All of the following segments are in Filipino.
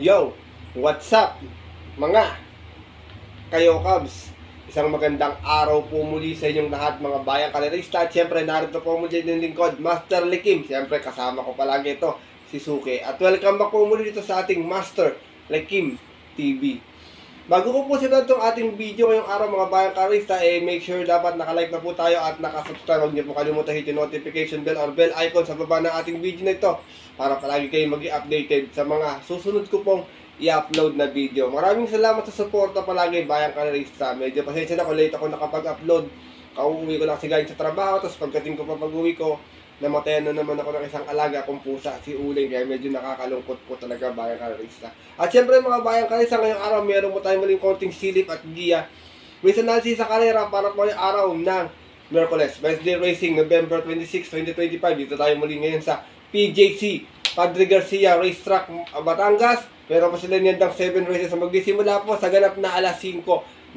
Yo, what's up mga kayo Cubs? Isang magandang araw po muli sa inyong lahat mga bayang karerista. At syempre narito po muli yung lingkod, Master Lekim. Syempre kasama ko palagi ito, si Suke. At welcome back po muli dito sa ating Master Lekim TV. Bago ko po sila itong ating video ngayong araw mga bayang karerista, make sure dapat nakalike na po tayo at nakasubscribe. Huwag niyo po kalimutan hit yung notification bell or bell icon sa baba ng ating video na ito para palagi kayo mag-i-updated sa mga susunod ko pong i-upload na video. Maraming salamat sa suporta palagi bayang karerista. Medyo pasensya na kung late ako nakapag-upload. Kauuwi ko lang kasi galing sa trabaho, tapos pagdating ko pa pag-uwi ko, namatayan na naman ako ng isang alaga kong pusa, si Uling, kaya medyo nakakalungkot po talaga bayang karerista. At syempre mga bayang karerista, ngayong araw meron mo tayong maling konting silip at giya. May analysis sa karera para po yung araw ng Merkules, Wednesday Racing, November 26, 2025. Dito tayo muli ngayon sa PJC, Padre Garcia Racetrack, Batangas. Meron pa sila niyandang 7 races na magdisimula po sa ganap na alas 5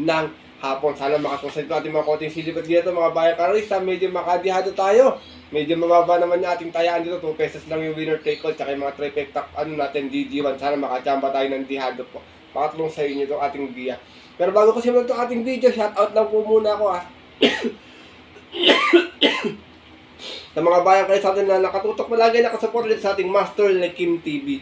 ng hapon. Sana makasusunod ko ating mga konting silip at dito mga bayang karerista. Medyo makadihado tayo. Medyo mababa naman yung ating tayaan dito. 2 pesos lang yung winner take all. Tsaka yung mga trifecta natin DD1. Sana makachamba tayo ng dihado po. Pakatulong sa inyo itong ating biya. Pero bago ko simulan itong ating video, shoutout lang po muna ako sa mga bayang karerista natin na nakatutok palagi, nakasupport ulit sa ating Master Lekim TV.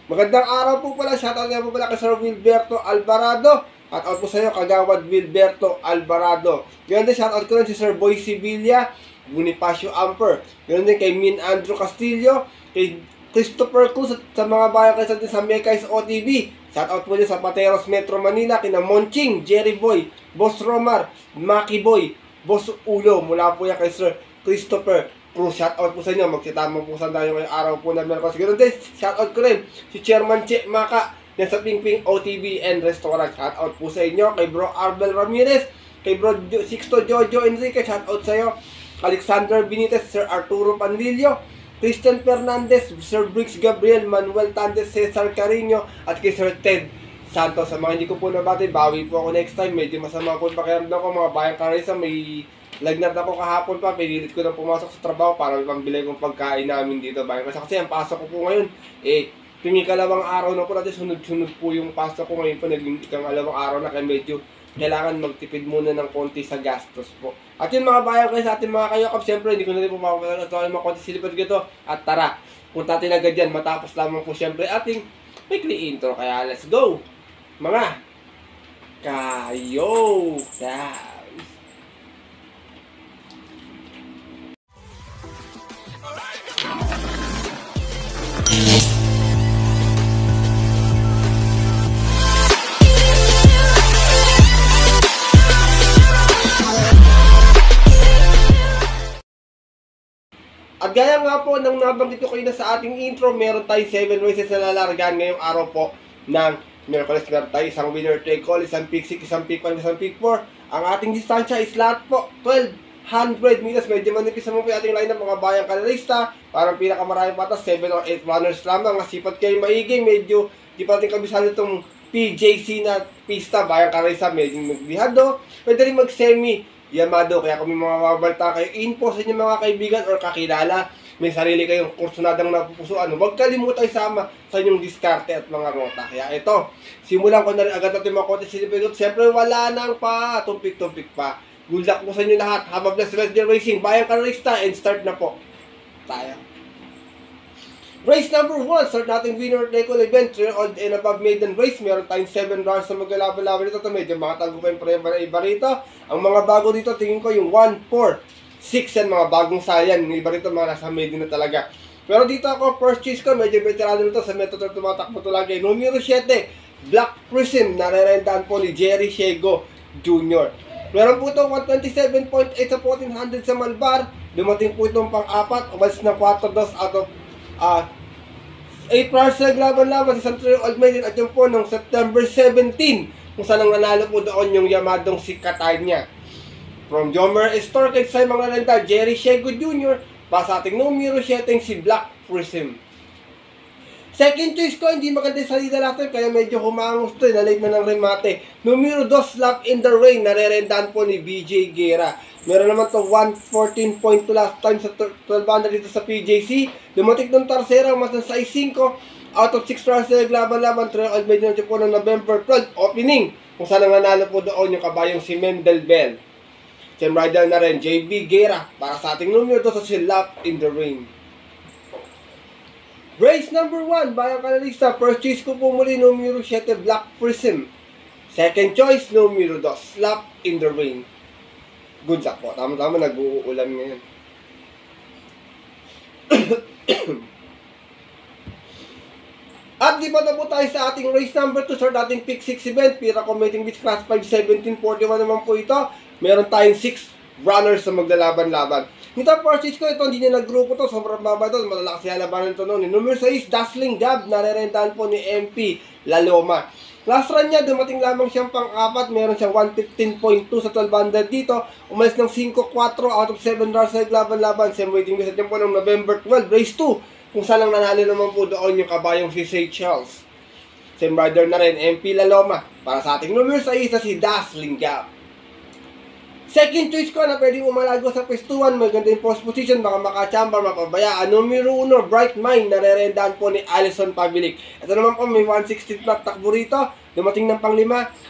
Magandang araw po pala, shoutout nga po pala kay Sir Wilberto Alvarado. At out po sa iyo, Kagawad Wilberto Alvarado. Ganyan din, shoutout ko rin si Sir Boy Sibilia, Bonifacio Amper. Ganyan din kay Min Andrew Castillo, kay Christopher Cruz at sa mga bayan kayo sa Mekais OTV. Shoutout po din sa Pateros Metro Manila, kina Monching, Jerry Boy, Boss Romar, Maki Boy, Boss Ulo. Mula po yan kay Sir Christopher Cruz. Shoutout po sa inyo. Magsitama po sa tayo ngayong araw po na Merkules. Ganun din, shoutout ko rin si Chairman Che Maka yan sa Pingping OTV and Restaurant. Shoutout po sa inyo kay Bro Arbel Ramirez, kay Bro Sixto Jojo Enrique. Shoutout sa iyo Alexander Benitez, Sir Arturo Panlilio, Christian Fernandez, Sir Briggs Gabriel, Manuel Tandes, Cesar Carino, at kay Sir Ted Santos. Sa mga hindi ko po nabati, bawi po ako next time. Medyo masama po yung pakiramdam ko mga bayang karerista. May lagnat ako kahapon pa, pinilit ko na pumasok sa trabaho para may pambili kong pagkain namin dito bayang karerista. Kasi ang pasok ko po ngayon, tuwing ikalawang araw na po natin, sunod-sunod po yung pasok ko ngayon po, naging ikalawang araw na, kaya medyo kailangan magtipid muna ng konti sa gastos po. At yun mga bayan kayo sa ating mga kayokap, siyempre hindi ko na rin po mapapagod ito ay mga konti silipat dito. At tara, punta natin agad yan, matapos lamang po siyempre ating weekly intro. Kaya let's go mga kayokap. At gaya nga po nang nabanggit ko kayo na sa ating intro, meron tayong 7 races na lalargaan ngayong araw po ng Merkules. Meron tayo isang winner take all, isang pick 6, isang pick 1, isang pick 4. Ang ating distansya is lahat po 1200 meters. Medyo manipis naman po yung ating lineup mga bayang karerista. Parang pinakamarami patas, 7 or 8 runners lamang. Sipat kayo maiging, medyo di pa natin kabisado itong PJC na pista bayang karerista. Medyo magbihado, pwede rin mag-semi Yamado, kaya kung may mga mabalta kayo, info sa inyo mga kaibigan or kakilala, may sarili kayong kursunadang napupusuan, huwag kalimutan isama sa inyong diskarte at mga rota. Kaya ito, simulan ko na rin agad natin mga konti silipidot. Siyempre wala nang pa, tumpik-tumpik pa. Good luck po sa inyo lahat. Have a blessed Wednesday Racing, bayang karerista, and start na po tayo. Race number 1, start natin winner take all event, 3 old and above maiden race. Meron tayong 7 rounds na maglalaban-laban dito. Medyo mga tago pa yung prema na iba rito. Ang mga bago dito, tingin ko yung 1, 4, 6 yan, mga bagong sayan. Yung iba rito, mga nasa maiden na talaga. Pero dito ako, first choice ko, medyo veterano nito sa Metro 3 tumatakbo ito lagi. Numero 7, Black Prism, narerendaan po ni Jerry Shego Jr. Meron po itong 127.8 sa 1400 sa Malbar. Dumating po itong pang-apat, umalis na 4 dos out of 8 rounds na naglaban-laban sa Central Old Maiden at yun po noong September 17 kung saan ang nanalo po doon yung Yamadong si Catania. From Jomer Store kay sa mga landa, Jerry Shego Jr. pa sa ating numero 7 si Black Prism. Second choice ko, hindi maganda yung salida natin kaya medyo humangos to, na-late na ng remate. Numero 2, Love in the Rain, narerendaan po ni BJ Guerra. Meron naman to 114.2 last time sa 1200 dito sa PJC. Dumating ng Tarsera, mas ng size 5 Out of 6 rounds na naglaban-laban, trial medyo po ng November 12, opening. Kung saan ang nanalo po doon yung kabayong si Mendel Bell. Team rider na rin, JB Guerra, para sa ating numero 2 sa si Lap in the Ring. Race number 1, bayang kanalista, first choice ko po muli, numero 7, Black Prism. Second choice, numero 2, Lap in the Ring. Good luck po, tama-tama, nag-uulan ngayon. At di ba na po tayo sa ating race number 2 sa ating pick 6 event, Pira Combating Beach Class 5 1741 naman po ito. Meron tayong 6 runners na maglalaban-laban. Nito purchase ko ito, hindi niya nag-grupo to, sobrang baba ito, malalakas yung labanan ito noon. Numero 6, Dazzling Gab, narerentahan po ni MP Laloma. Last run niya, dumating lamang siyang pang-apat, meron siyang 115.2 sa 1200 dito, umalis ng 5-4 out of 7 runs sa naglaban-laban. Same waiting list po ng November 12, race 2. Kung saan lang nanalo naman po doon yung kabayong si St. Charles. Same rider na rin, MP Laloma. Para sa ating numero sa isa, si Dazzling Gap. Second choice ko na pwedeng umalago sa pwestuhan, maganda yung post position, baka makachamba, mapabayaan. Numero 1, Bright Mind, narerendahan po ni Alison Pabilik. Ito naman po, may 160 flat takbo rito. Dumating ng pang-5,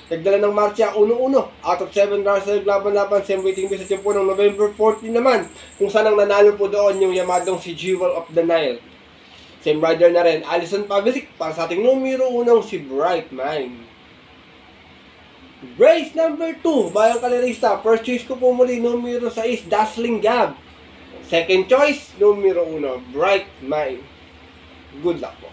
nagdala ng Marcia 1-1. Out of 7 runs sa laban-laban, same waiting list po ng November 14 naman. Kung saan ang nanalo po doon yung yamadong si Jewel of the Nile. Same rider na rin, Alison Pabilik, para sa ating numero 1, si Bright Mind. Race number 2, bayang kalirista. First choice ko po muli, numero 6, Dazzling Gab. Second choice, numero 1, Bright Mind. Good luck po.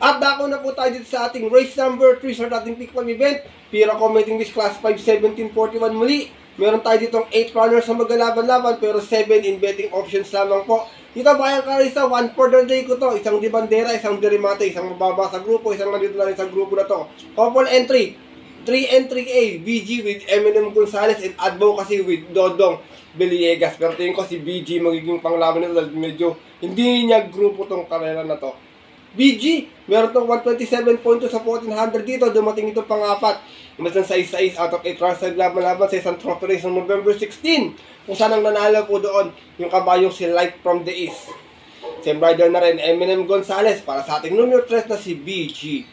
At dako na po tayo dito sa ating race number 3 sa ating pick 1 event. Pira Combating Beach Class 5 1741 muli. Meron tayo ditong 8 runners na maglalaban-laban pero 7 in betting options lamang po. Dito bayang karisa, 1 for the day ko to. Isang di bandera, isang di remate, isang mababa sa grupo, isang nandito na rin sa grupo na to. Couple entry, 3 and 3A, BG with Eminem Gonzalez and Advocacy with Dodong Villegas. Pero tingin ko si BG magiging panglaban nito dahil medyo hindi niya grupo tong karera na to. BG, meron tong 127.2 sa 1400 dito, dumating ito pang-apat. Mas ng 6-6 out of 8 runs sa laban sa isang trophy race ng November 16. Kung saan ang nanalo po doon yung kabayong si Light from the East. Same rider na rin, Eminem Gonzalez, para sa ating numero 3 na si BG.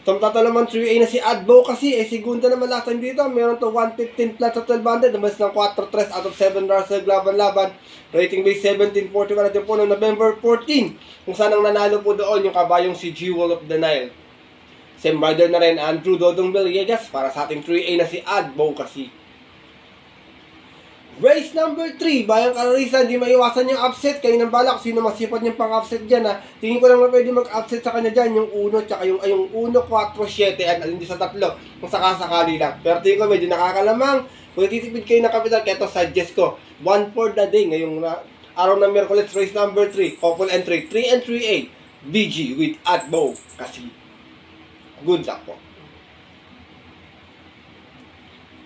Tumtata naman 3A na si Advocacy, segunda naman last time dito, meron to 115 flat sa 1200, namas ng 4-3 out of 7 runs sa laban-laban. Rating base 1741 natin po noong November 14, kung saan ang nanalo po doon yung kabayong si Jewel of the Nile. Same rider na rin, Andrew Dodong Villegas, para sa ating 3A na si Advocacy. Race number 3, bayang kararisa, hindi maiwasan yung upset. Kayo nang balak, sino masipot yung pang-upset dyan ha. Tingin ko lang na pwede mag-upset sa kanya dyan, yung 1, tsaka yung 1, 4, 7, at alin din sa tatlo, kung sakasakali lang. Pero tingin ko medyo nakakalamang. Kung titipid kayo ng kapital, kaya ito suggest ko, 1 for the day, ngayong araw ng Merkulis, race number 3, couple entry, 3 and 3A, BG with Adbo, kasi good luck po.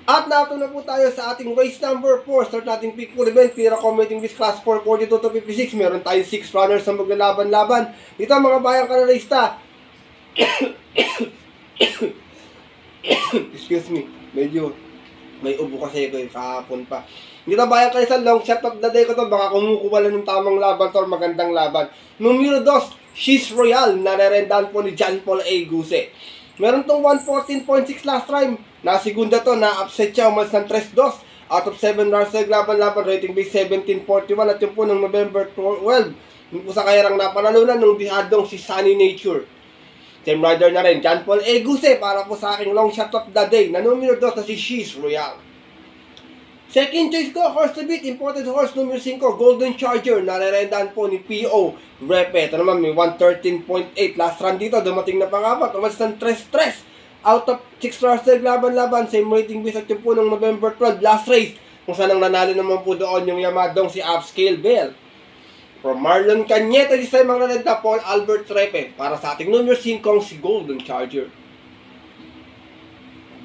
At nato na po tayo sa ating race number 4. Start natin pick 4 event. Pira Combating Beach Class 4, 42 to 56. Meron tayo 6 runners na maglalaban-laban. Ito mga bayang kanalista. Excuse me. Medyo may ubo kasi ko kahapon pa. Dito bayang kanalista, long shot of the day ko to. Baka kumukuha lang ng tamang laban to or magandang laban. Numero 2, She's Royal. Narerendahan po ni John Paul A. Guse. Meron tong 114.6 last time. Nasigunda to, na-upset siya, umalis ng 3-2. Out of 7 runs sa laban-laban, rating base 1741 at yung po ng November 12. Yung po sa kayarang napanalunan ng dihadong si Sunny Nature. Team rider na rin, John Paul Eguse, para po sa aking long shot of the day, na numero 2 na si She's Royal. Second choice ko, horse to beat, imported horse, numero 5, Golden Charger, narerendahan po ni P.O. Repe. Ito naman, may 113.8. Last run dito, dumating na pang-apat, umalis ng 3-3. Out of 6 runs na laban-laban, same rating base at yung po ng November 12, last race, kung saan ang nanalo naman po doon yung yamadong si Upscale Bell. From Marlon Cañete, this time ang nanenta, Paul Albert Repe, para sa ating numero 5, si Golden Charger.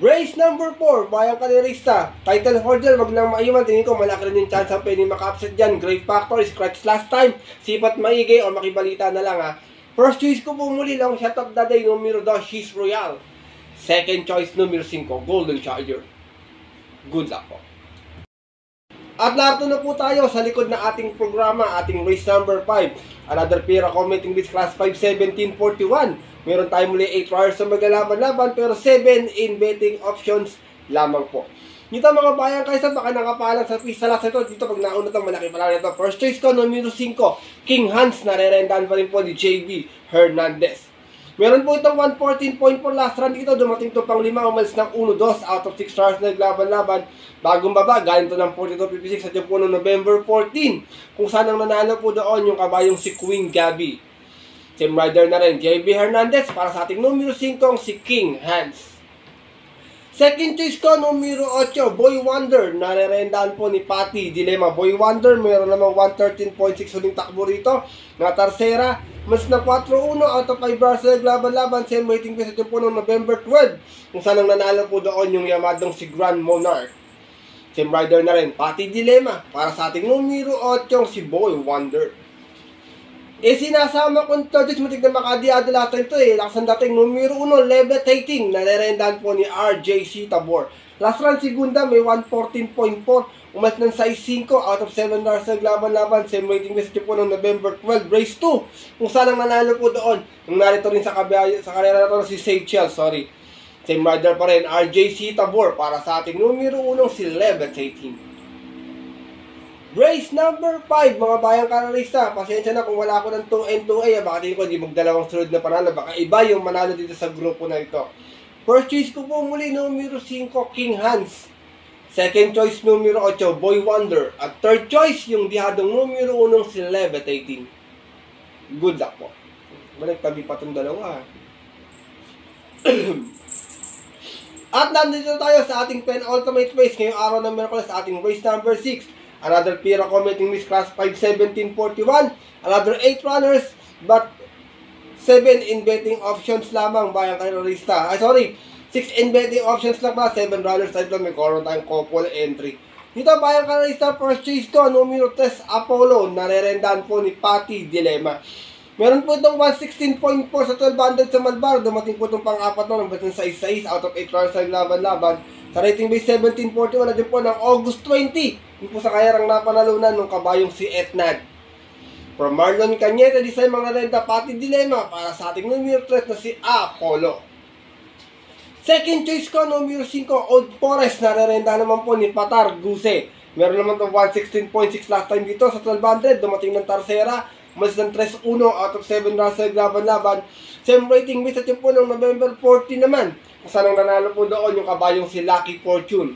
Race number 4, bayang kalirista, title holder, wag nang maiwan, tingin ko malaki rin yung chance ang pwede maka-upset dyan. Great factor, scratch last time, sipat maigay o makibalita na lang ha. First choice ko po muli lang, shot of the day, numero 2, She's Royal. Second choice, numero 5, Golden Charger. Good luck po. At narito na po tayo sa likod ng ating programa, ating race number 5. Another pair accommodating this class 5, 1741. Meron tayo muli 8 riders sa maglalaban-laban pero 7 in betting options lamang po. Dito mga bayan, kaysa baka nakapalang sa pista last ito, dito pag nauna itong malaki pala nito. First choice ko, numero 5, King Hans, nare-rendahan pa rin po ni JB Hernandez. Meron po itong 114.4 last run dito, dumating ito pang 5, umalis ng 1-2 out of 6 stars na naglaban-laban. Bagong baba, galing ito ng 42.56 at yung po noong November 14, kung saan ang nanalo po doon yung kabayong si Queen Gabby. Team rider na rin, JB Hernandez, para sa ating numero 5, si King Hans. Second choice ko, numero 8, Boy Wonder, nare-rendahan po ni Patty Dilema. Boy Wonder, meron namang 113.6 huling takbo rito, na tarsera. Mas na 4-1 out of 5 bars na naglaban-laban. Same rating pa sa po noong November 12. Kung saan ang nanalo po doon yung yamadong si Grand Monarch. Same rider na rin, Patty Dilema. Para sa ating numero 8, si Boy Wonder. Sinasama ko ito, Diyos matig na makadiado lahat ito Lakas ang dating numero 1, Levitating. Nare-rendahan po ni RJC Tabor. Last run segunda, may 114.4. Umas ng size 5 out of 7 stars sa naglaban-laban. Same rating message po noong November 12, race 2. Kung saan ang nanalo po doon. Yung narito rin sa karera na ito si Seychelles, sorry. Same rider pa rin, RJC Tabor. Para sa ating numero 1, si Levitating. Race number 5, mga bayang karalista. Pasensya na kung wala ako ng 2N, 2A. Baka din ko hindi magdalawang sunod na panalo. Baka iba yung manalo dito sa grupo na ito. First choice ko po muli, numero 5, King Hans. Second choice, numero 8, Boy Wonder. At third choice, yung dihadong numero 1, si Levitating. Good luck po. Balik tabi pa itong dalawa. At nandito tayo sa ating penultimate race ngayong araw ng Miyerkules sa ating race number 6. Another pair accommodating this class 5, 1741. Another 8 runners, but 7 in betting options lamang, bayang karalista. 6 in betting options lang ba, 7 runners side lang, may karoon tayong couple entry. Dito bayang karalista, first choice ko, numero 3, Apollo, nare-rendahan po ni Patty Dilema. Meron po itong 116.4 sa 1200 sa Malbar, dumating po itong pang-apat na, ng size 6 out of 8 runners sa laban-laban. Sa rating base 1741 na din po ng August 20, yung po sa kayarang napanalunan ng kabayong si Etnad. From Marlon Cañete, design mga renta, Patty Dilema, para sa ating numero 3 na si Apollo. Second choice ko, numero 5, Old Forest, nare-renta naman po ni Patar Guse. Meron naman itong 116.6 last time dito sa 1200, dumating ng tarsera, mas ng 3-1 out of 7 runs sa laban-laban. Same rating base at yung po ng November 14 naman, kung saan ang nanalo po doon yung kabayong si Lucky Fortune.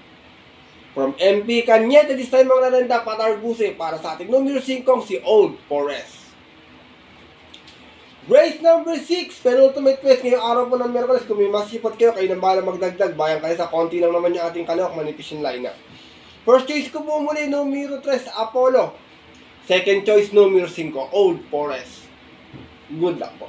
From MP Cañete, this time mga renta, Patar Guse, para sa ating numero 5, si Old Forest. Race number 6, penultimate race ngayong araw po ng Miyerkules. Kung may masipot kayo, kayo nang bahala magdagdag. Bayan kayo sa konti lang naman yung ating kalawak, manipis yung lineup. First choice ko po muli, numero 3, Apollo. Second choice, numero 5, Old Forest. Good luck po.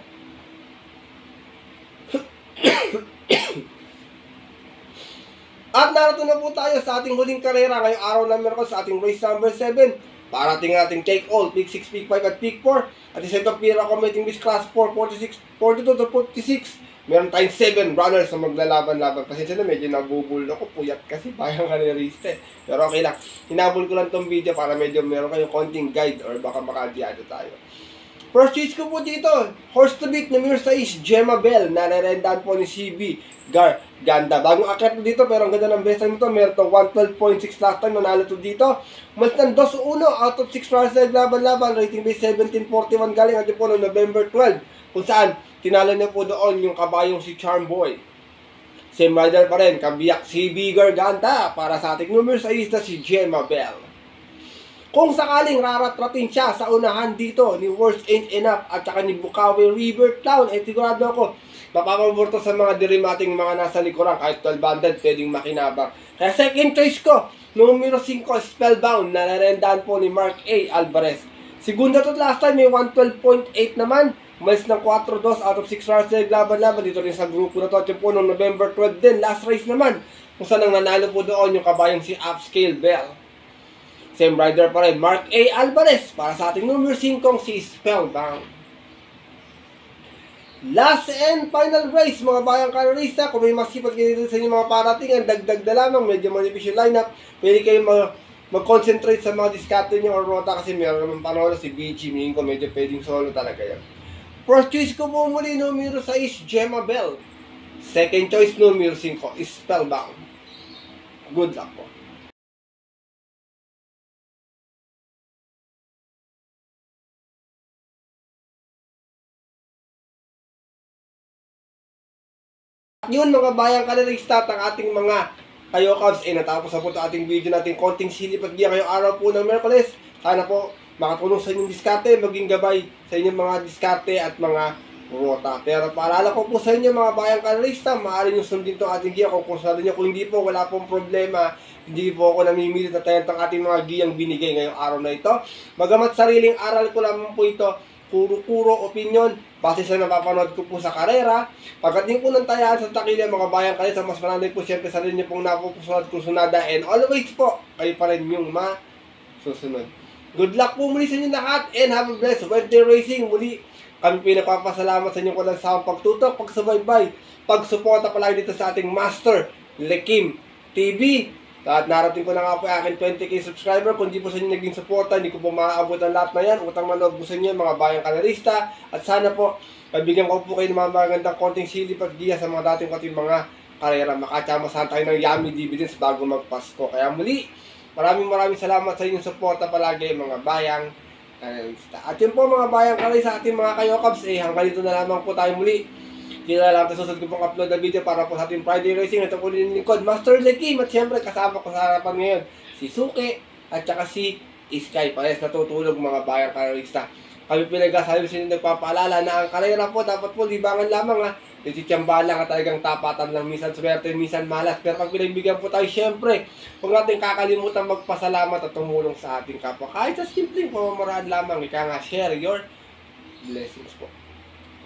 At narito na po tayo sa ating huling karera ngayong araw ng Miyerkules sa ating race number 7. Parating natin take all, pick 6, pick 5, at pick 4. At the set of pair accommodating this class 4, 42 to 46. Meron tayong 7 runners na maglalaban-laban. Pasensya na, medyo nabubulol ako. Puyat kasi, bayang kanirista eh. Pero okay lang. Hinabol ko lang tong video para medyo meron kayong konting guide or baka makadiyado tayo. First choice ko po dito, horse to beat, numero 6, Gemma Bell. Nare-rendahan po ni CB Ganda. Bagong akit dito, pero ang ganda ng best time ito. Meron ito 112.6 last time, nanalo ito dito. Mas ng 2-1 out of 6 runs na naglaban-laban. Rating base 1741 galing at po noong November 12. Kung saan, tinalo niya po doon yung kabayong si Charm Boy. Same rider pa rin, kabiyak CB Garganta. Para sa ating numero 6 na si Gemma Bell. Kung sakaling raratratin siya sa unahan dito ni Worst Ain't Enough at saka ni Bukawi River Clown, sigurado ako mapapaborto sa mga dirimating mga nasa likuran. Kahit 1200 pwedeng makinabang. Kaya second choice ko, numero 5, Spellbound, nare-rendahan po ni Mark A. Alvarez. Segunda to last time, may 112.8 naman. Umalis ng 4-2 out of 6 runs na naglaban-laban dito rin sa grupo na to. At yun po noong November 12 din, last race naman. Kung saan ang nanalo po doon yung kabayang si Upscale Bell. Same rider pa rin, Mark A. Alvarez. Para sa ating numero 5, si Spellbound. Last and final race, mga bayang karalista. Kung may masipag kayo dito sa inyong mga parating, ang dagdag na lamang, medyo manipis yung lineup. Pwede kayo mag-concentrate sa mga diskarte niyo or rota kasi meron naman panalo si BG, meaning ko medyo pwedeng solo talaga yan. First choice ko po muli, numero 6, Gemma Bell. Second choice, numero 5, Spellbound. Good luck po. Yun mga bayang kalarista, ang ating mga kayokabs, natapos na po ito ating video natin, konting silip at giya ngayong araw po ng Miyerkules. Sana po makatulong sa inyong diskarte, maging gabay sa inyong mga diskarte at mga rota. Pero paalala ko po sa inyo mga bayang kalarista, maaari nyo sundin itong ating giya kung kusado nyo. Kung hindi po, wala pong problema. Hindi po ako namimilit na tayo ang ating mga giyang binigay ngayong araw na ito. Bagamat sariling aral ko lamang po ito, puro opinion, base sa napapanood ko po sa karera. Pagdating po ng tayaan sa takilya mga bayang kalarista, mas marami po siyempre sa rin niyo pong napupusunod kung sunada. And always po, kayo pa rin yung masusunod. Good luck po muli sa inyo lahat and have a blessed Wednesday racing. Muli, kami pinapapasalamat sa inyo ko lang sa pagtutok, pagsubaybay, pagsuporta palagi dito sa ating Master Lekim TV. At narating ko na nga po aking 20k subscriber. Kung di po sa inyo naging suporta, hindi ko po maaabot ang lahat na yan. Utang manood po sa inyo mga bayang kalarista. At sana po, pabigyan ko po kayo ng mga magandang konting silip at giya sa mga dating kating mga karera. Makatsamasahan tayo ng yummy dividends bago magpasko. Kaya muli, maraming salamat sa inyong suporta palagi mga bayang kalarista. At yun po mga bayang kalarista, ating mga kayokabs, hanggang dito na lamang po tayo muli. Hindi na lang susunod ko pong upload na video para po sa ating Friday Racing. Ito po din yung lingkod, Master Lekim. At syempre kasama ko sa harapan ngayon si Suki at saka si Sky. Parehas natutulog mga bayang kalarista. Kami pinagkasabi sa inyo nagpapaalala na ang karera po dapat po libangan lamang ha. Nagtitiyamba lang at talagang tapatan lang. Minsan swerte, minsan malas. Pero pag pinagbigyan po tayo, syempre huwag natin kakalimutan magpasalamat at tumulong sa ating kapwa. Kahit sa simpleng pamamaraan lamang, ika nga share your blessings po.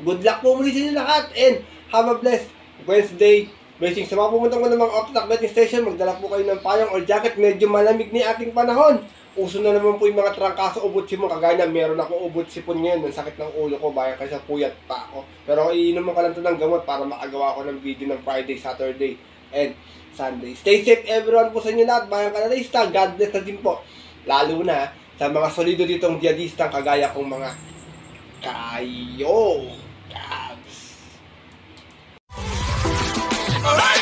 Good luck po muli sa inyo lahat and have a blessed Wednesday racing. Sa mga pumunta ko ng mga off-track betting station, magdala po kayo ng payong or jacket. Medyo malamig ni ating panahon. Uso na naman po yung mga trangkaso, ubot sipon. Kagaya na meron ako ubot sipon ngayon. Ang sakit ng ulo ko, bayan kasi sa puyat pa ako. Pero iinom ko lang ito ng gamot para makagawa ko ng video ng Friday, Saturday, and Sunday. Stay safe everyone po sa inyo lahat, bayang kalarista. God bless na din po. Lalo na sa mga solido ditong diadistang kagaya kong mga kayo. Alright.